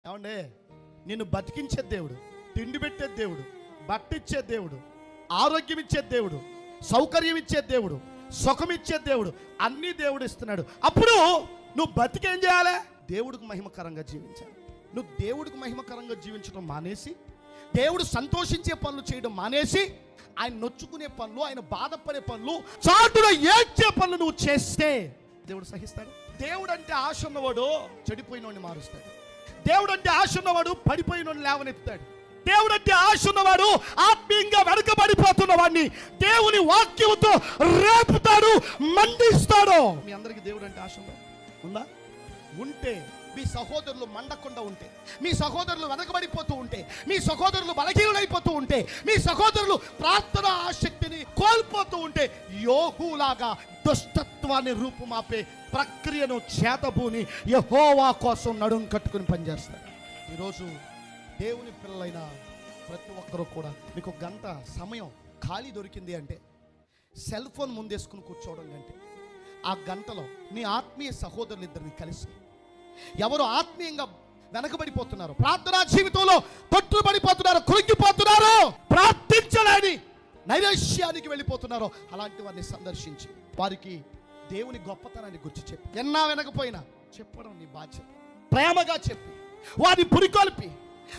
ఏమండే నిన్ను బతికించే దేవుడు, తిండి పెట్టే దేవుడు, బట్టిచ్చే దేవుడు, ఆరోగ్యం ఇచ్చే దేవుడు, సౌకర్యం ఇచ్చే దేవుడు, సుఖం ఇచ్చే దేవుడు, అన్ని దేవుడు ఇస్తున్నాడు. అప్పుడు నువ్వు బతికేం చేయాలి? దేవుడికి మహిమకరంగా జీవించాలి. నువ్వు దేవుడికి మహిమకరంగా జీవించడం మానేసి, దేవుడు సంతోషించే పనులు చేయడం మానేసి, ఆయన నొచ్చుకునే పనులు, ఆయన బాధపడే పనులు, చాటులో ఏడ్చే పనులు నువ్వు చేస్తే దేవుడు సహిస్తాడు. దేవుడు అంటే ఆశ ఉన్నవాడు చెడిపోయినోడిని మారుస్తాడు. దేవుడు అంటే ఆశ ఉన్నవాడు పడిపోయినోడిని లేవనెత్తాడు. దేవుడు అంటే ఆశ ఉన్నవాడు ఆత్మీయంగా వెనకబడిపోతున్న వాడిని దేవుని వాక్యంతో రేపుతాడు, మండిస్తాడు. మీ అందరికీ దేవుడు అంటే ఆశ ఉందా? ఉంటే మీ సహోదరులు మండకుండా ఉంటే, మీ సహోదరులు వెనకబడిపోతూ ఉంటే, మీ సహోదరులు బలహీనులైపోతూ ఉంటే, మీ సహోదరులు ప్రార్థన ఆసక్తిని కోల్పోతూ ఉంటే, యోహులాగా దుష్టత్వాన్ని రూపుమాపే ప్రక్రియను చేతబూని యెహోవా కోసం నడుం కట్టుకుని పనిచేస్తారు. ఈరోజు దేవుని పిల్లలైన ప్రతి ఒక్కరూ కూడా మీకు గంట సమయం ఖాళీ దొరికింది అంటే సెల్ ఫోన్ ముందేసుకుని కూర్చోవడం కంటే ఆ గంటలో నీ ఆత్మీయ సహోదరులు ఇద్దరిని కలిసి, ఎవరు ఆత్మీయంగా వెనకబడిపోతున్నారు, ప్రార్థనా జీవితంలో తొట్టుబడిపోతున్నారు, కృంగిపోతున్నారు, ప్రార్థించలేని నైరాశ్యానికి వెళ్ళిపోతున్నారో అలాంటి వారిని సందర్శించి వారికి దేవుని గొప్పతనాన్ని గురించి చెప్పి, ఎన్నా వెనకపోయినా చెప్పడం నీ బాధ్యత. ప్రేమగా చెప్పి వారిని పురికొల్పి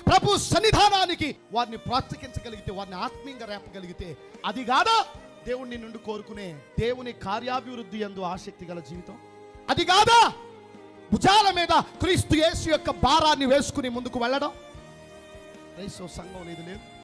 ప్రభు సన్నిధానానికి వారిని ప్రోత్సహించగలిగితే, వారిని ఆత్మీయంగా రేపగలిగితే, అది కాదా దేవుని నుండి కోరుకునే దేవుని కార్యాభివృద్ధి యందు ఆసక్తి గల జీవితం? అది కాదా భుజాల మీద క్రీస్తు యేసు యొక్క భారాన్ని వేసుకుని ముందుకు వెళ్ళడం? క్రైస్తవ సంఘం ఇది లేదు.